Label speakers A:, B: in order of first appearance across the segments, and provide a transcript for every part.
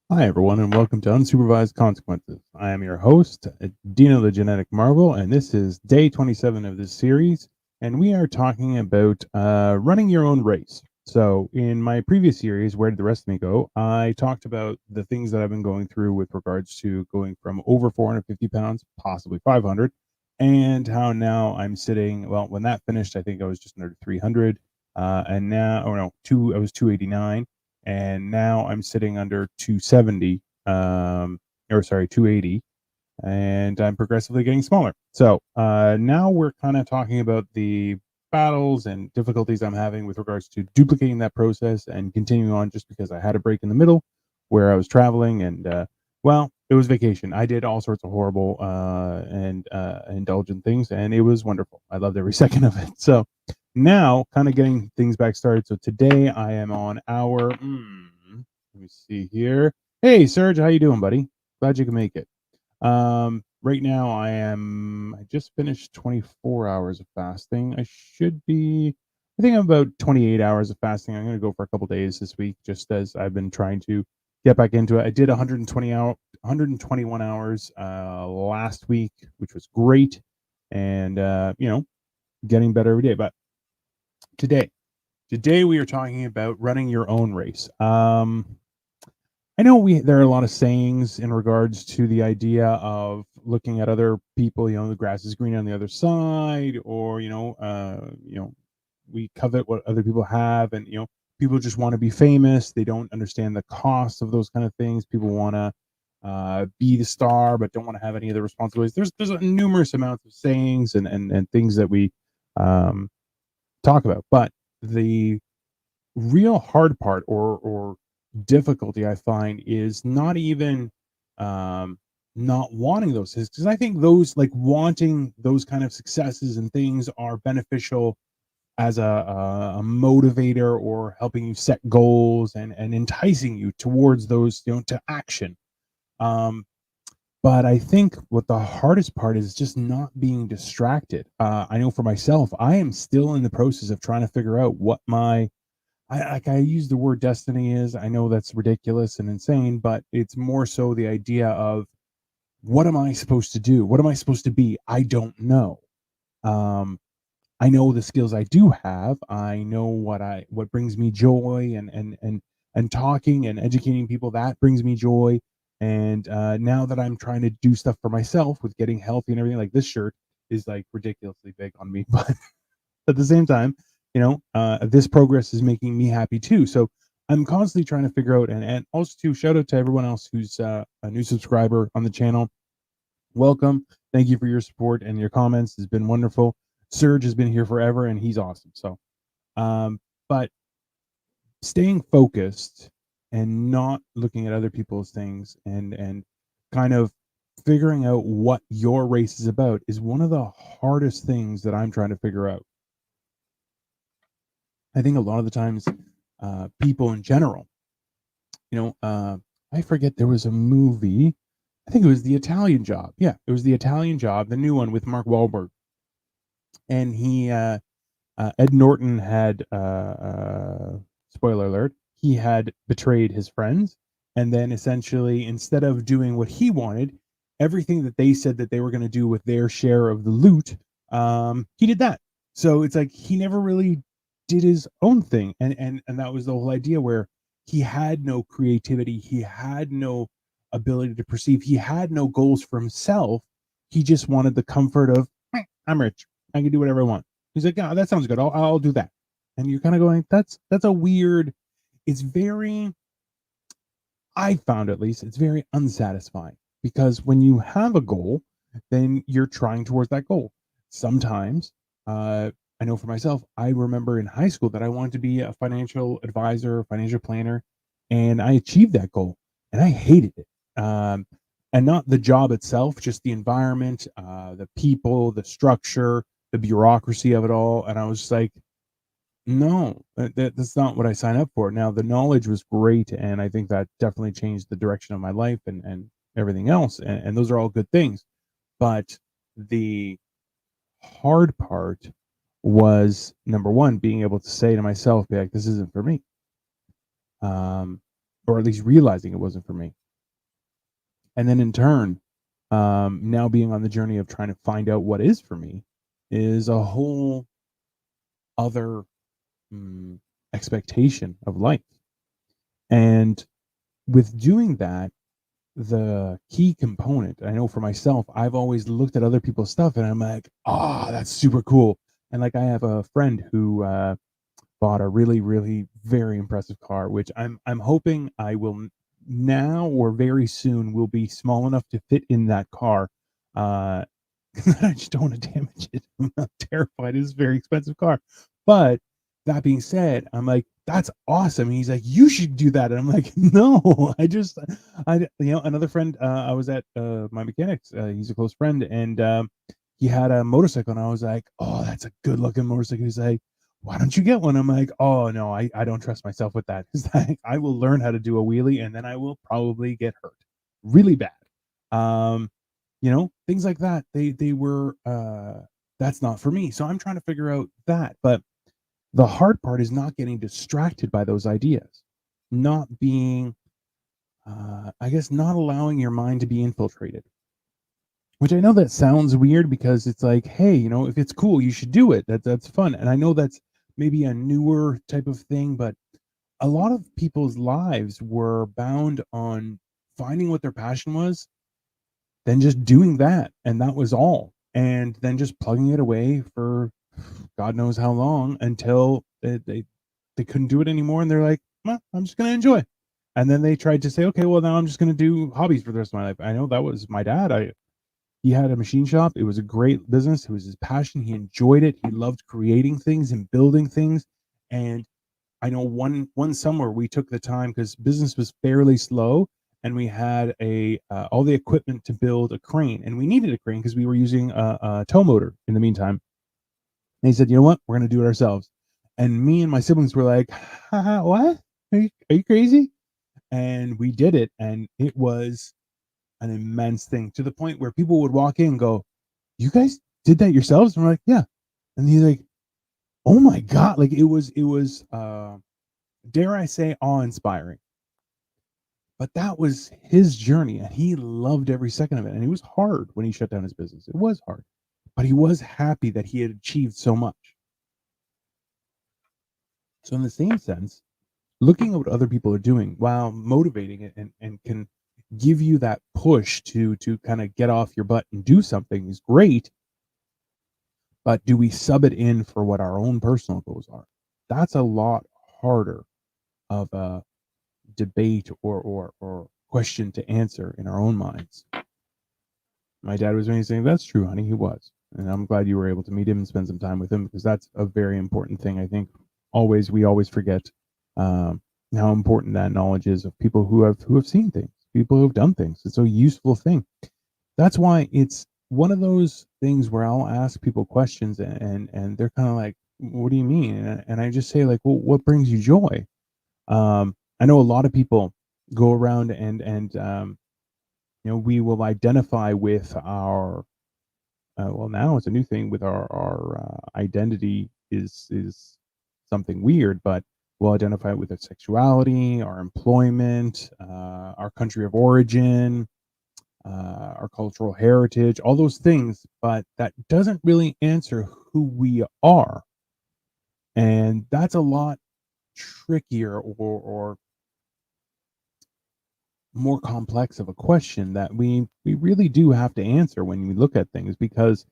A: Hi, everyone, and welcome to Unsupervised Consequences. I am your host, Dino the Genetic Marvel, and this is day 27 of this series. And we are talking about running your own race. So, in my previous series, Where Did the Rest of Me Go? I talked about the things that I've been going through with regards to going from over 450 pounds, possibly 500, and how now I'm sitting. Well, when that finished, I think I was just under 300. And now, oh no, I was 289, and now I'm sitting under 270, or sorry, 280, and I'm progressively getting smaller. So now we're kind of talking about the battles and difficulties I'm having with regards to duplicating that process and continuing on, just because I had a break in the middle where I was traveling and well, it was vacation. I did all sorts of horrible and indulgent things, and it was wonderful. I loved every second of it. So now, kind of getting things back started. So today I am on our. Let me see here. Hey, Serge, how you doing, buddy? Glad you can make it. Right now I just finished 24 hours of fasting. I think I'm about 28 hours of fasting. I'm going to go for a couple days this week, just as I've been trying to get back into it. I did 121 hours last week, which was great, and getting better every day. But today, today we are talking about running your own race. I know there are a lot of sayings in regards to the idea of looking at other people. The grass is green on the other side, or we covet what other people have, and people just want to be famous. They don't understand the cost of those kind of things. People want to be the star, but don't want to have any of the responsibilities. There's a numerous amounts of sayings and things that we um, talk about, but the real hard part or difficulty I find is not even um, not wanting those things, because I think those, like, wanting those kind of successes and things are beneficial as a motivator, or helping you set goals and enticing you towards those, to action. Um, but I think what the hardest part is just not being distracted. I know for myself, I am still in the process of trying to figure out what I use the word destiny is. I know that's ridiculous and insane, but it's more so the idea of, what am I supposed to do? What am I supposed to be? I don't know. Um, I know the skills I do have. I know what brings me joy, and talking and educating people, that brings me joy. And now that I'm trying to do stuff for myself with getting healthy and everything, like this shirt is like ridiculously big on me, but at the same time, this progress is making me happy too. So I'm constantly trying to figure out, and also to shout out to everyone else who's a new subscriber on the channel. Welcome. Thank you for your support and your comments. It's been wonderful. Serge has been here forever, and he's awesome. So, but staying focused and not looking at other people's things, and kind of figuring out what your race is about, is one of the hardest things that I'm trying to figure out. I think a lot of the times, people in general, you know, uh, I forget, there was a movie. I think it was The Italian Job. Yeah, it was The Italian Job, the new one with Mark Wahlberg, and Ed Norton had, spoiler alert, he had betrayed his friends, and then essentially, instead of doing what he wanted, everything that they said that they were going to do with their share of the loot, he did that. So it's like he never really did his own thing, and that was the whole idea, where he had no creativity, he had no ability to perceive, he had no goals for himself. He just wanted the comfort of, I'm rich, I can do whatever I want. He's like, yeah, that sounds good. I'll do that. And you're kind of going, that's a weird. It's very. I found, at least, it's very unsatisfying, because when you have a goal, then you're trying towards that goal. Sometimes, I know for myself, I remember in high school that I wanted to be a financial advisor, financial planner, and I achieved that goal, and I hated it. And not the job itself, just the environment, the people, the structure, the bureaucracy of it all. And I was just like, no, that's not what I signed up for. Now, the knowledge was great, and I think that definitely changed the direction of my life and everything else. And those are all good things. But the hard part was, number one, being able to say to myself, be like, this isn't for me. Or at least realizing it wasn't for me. And then in turn, now being on the journey of trying to find out what is for me is a whole other mm, expectation of life. And with doing that, the key component, I know for myself, I've always looked at other people's stuff and I'm like, oh, that's super cool. And like I have a friend who bought a really, really very impressive car, which I'm hoping I will now or very soon will be small enough to fit in that car. Uh, I just don't want to damage it. I'm terrified. It's a very expensive car. But that being said, I'm like, that's awesome. And he's like, you should do that. And I'm like, no, another friend, I was at my mechanics. He's a close friend, and he had a motorcycle, and I was like, oh, that's a good looking motorcycle. He's like, why don't you get one? I'm like, oh no, I don't trust myself with that. He's like, I will learn how to do a wheelie, and then I will probably get hurt really bad. Um, things like that. They were that's not for me. So I'm trying to figure out that. But the hard part is not getting distracted by those ideas, not being I guess not allowing your mind to be infiltrated. Which I know that sounds weird because it's like, hey, if it's cool, you should do it. That's fun. And I know that's maybe a newer type of thing, but a lot of people's lives were bound on finding what their passion was, then just doing that, and that was all. And then just plugging it away for God knows how long until they couldn't do it anymore, and they're like, well, I'm just going to enjoy. And then they tried to say, okay, well, now I'm just going to do hobbies for the rest of my life. I know that was my dad. He had a machine shop. It was a great business. It was his passion. He enjoyed it. He loved creating things and building things. And I know one summer we took the time because business was fairly slow, and we had a all the equipment to build a crane, and we needed a crane because we were using a tow motor in the meantime. And he said, "You know what? We're going to do it ourselves." And me and my siblings were like, haha, "What? Are you crazy?" And we did it, and it was an immense thing to the point where people would walk in and go, "You guys did that yourselves?" And we're like, "Yeah." And he's like, "Oh my god!" Like it was dare I say, awe-inspiring. But that was his journey, and he loved every second of it. And it was hard when he shut down his business. It was hard, but he was happy that he had achieved so much. So, in the same sense, looking at what other people are doing while motivating it and can give you that push to kind of get off your butt and do something is great. But do we sub it in for what our own personal goals are? That's a lot harder of a debate or question to answer in our own minds. My dad was saying, "That's true, honey." He was, and I'm glad you were able to meet him and spend some time with him because that's a very important thing. I think we always forget um, how important that knowledge is of people who have seen things, people who have done things. It's a useful thing. That's why it's one of those things where I'll ask people questions and they're kind of like, "What do you mean?" And I just say like, "Well, what brings you joy?" I know a lot of people go around and we will identify with our well, now it's a new thing with our identity is something weird, but we'll identify it with our sexuality, our employment, our country of origin, our cultural heritage, all those things, but that doesn't really answer who we are. And that's a lot trickier or more complex of a question that we really do have to answer when we look at things, because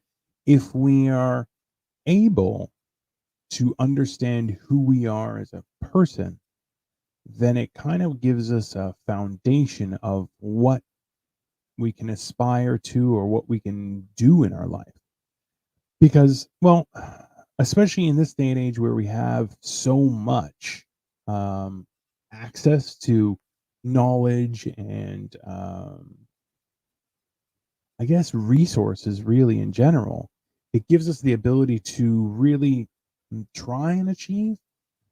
A: if we are able to understand who we are as a person, then it kind of gives us a foundation of what we can aspire to or what we can do in our life. Because, well, especially in this day and age where we have so much um, access to knowledge and I guess resources really in general, it gives us the ability to really try and achieve.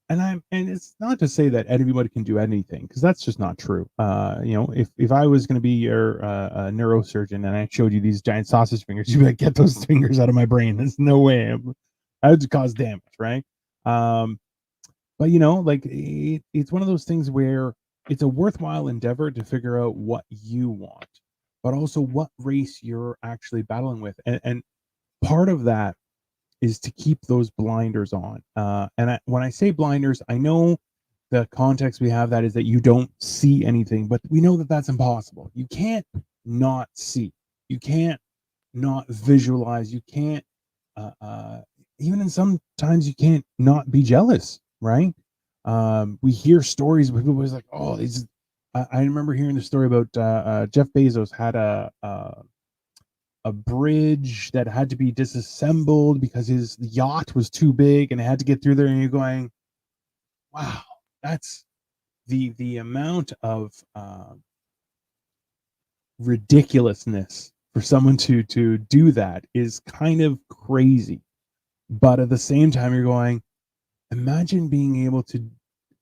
A: And it's not to say that everybody can do anything because that's just not true. If I was going to be your a neurosurgeon and I showed you these giant sausage fingers, you'd be like, "Get those fingers out of my brain." There's no way. I would cause damage, right? Um, but like it's one of those things where it's a worthwhile endeavor to figure out what you want. but also what race you're actually battling with. And part of that is to keep those blinders on. When I say blinders, I know the context we have that is that you don't see anything, but we know that that's impossible. You can't not see. You can't not visualize. You can't, uh, uh, even in sometimes you can't not be jealous, right? We hear stories where people are like, oh, these. I remember hearing the story about Jeff Bezos had a bridge that had to be disassembled because his yacht was too big and it had to get through there. And you're going, wow, that's the amount of ridiculousness for someone to do that is kind of crazy. But at the same time, you're going, imagine being able to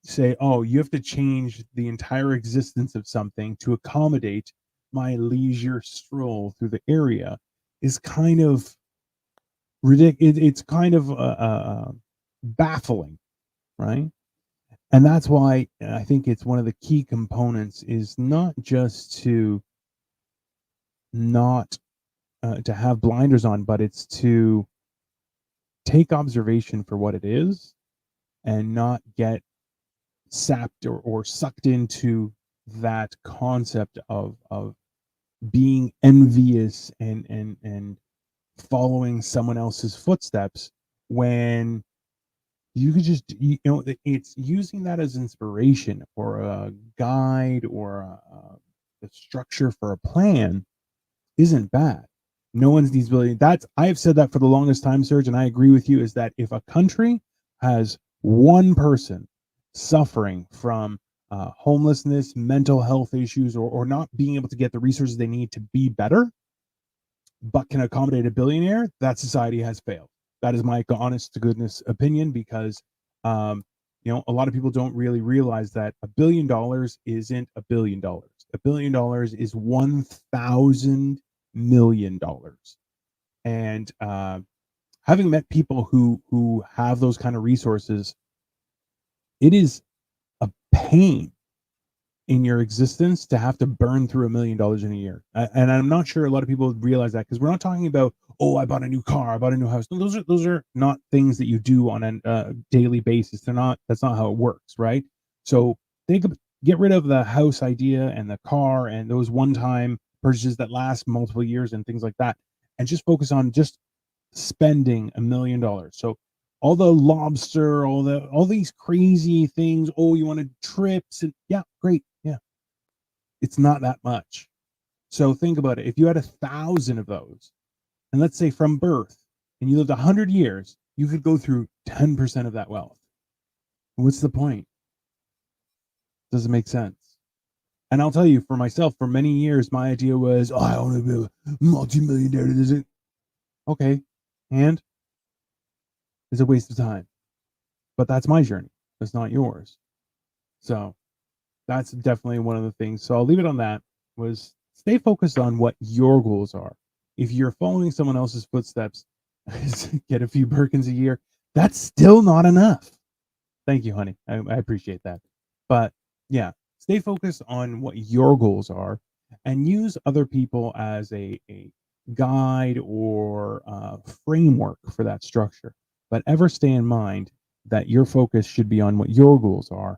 A: say, oh, you have to change the entire existence of something to accommodate my leisure stroll through the area is kind of ridiculous. It's kind of baffling, right? And that's why I think it's one of the key components is not just to not to have blinders on, but it's to take observation for what it is and not get sapped or sucked into that concept of being envious and following someone else's footsteps when you could just it's using that as inspiration or a guide or a structure for a plan isn't bad. No one's needs ability. That's I've said that for the longest time, Serge, and I agree with you. Is that if a country has one person suffering from homelessness, mental health issues, or not being able to get the resources they need to be better, but can accommodate a billionaire, that society has failed. That is my honest to goodness opinion because a lot of people don't really realize that $1 billion isn't $1 billion. $1 billion is 1,000 million dollars. And having met people who have those kind of resources, it is a pain in your existence to have to burn through $1 million in a year. And I'm not sure a lot of people realize that because we're not talking about, oh, I bought a new car, I bought a new house. No, those are not things that you do on a daily basis. That's not how it works, right? So get rid of the house idea and the car and those one-time purchases that last multiple years and things like that, and just focus on just spending $1 million. So all the lobster, all these crazy things. Oh, you wanted trips and yeah, great. Yeah. It's not that much. So think about it. If you had 1,000 of those, and let's say from birth, and you lived 100 years, you could go through 10% of that wealth. What's the point? Doesn't make sense. And I'll tell you, for myself, for many years, my idea was, oh, I want to be a multimillionaire. Okay. And it's a waste of time. But that's my journey. That's not yours. So that's definitely one of the things. So I'll leave it on that. Was stay focused on what your goals are. If you're following someone else's footsteps, get a few Birkins a year, that's still not enough. Thank you, honey. I appreciate that. But yeah, stay focused on what your goals are and use other people as a guide or framework for that structure. But ever stay in mind that your focus should be on what your goals are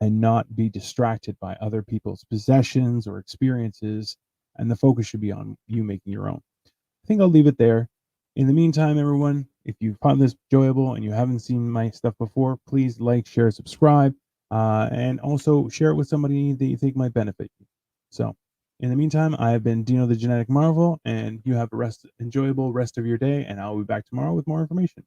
A: and not be distracted by other people's possessions or experiences. And the focus should be on you making your own. I think I'll leave it there. In the meantime, everyone, if you found this enjoyable and you haven't seen my stuff before, please like, share, subscribe, and also share it with somebody that you think might benefit you. So, in the meantime, I have been Dino the Genetic Marvel, and you have a enjoyable rest of your day, and I'll be back tomorrow with more information.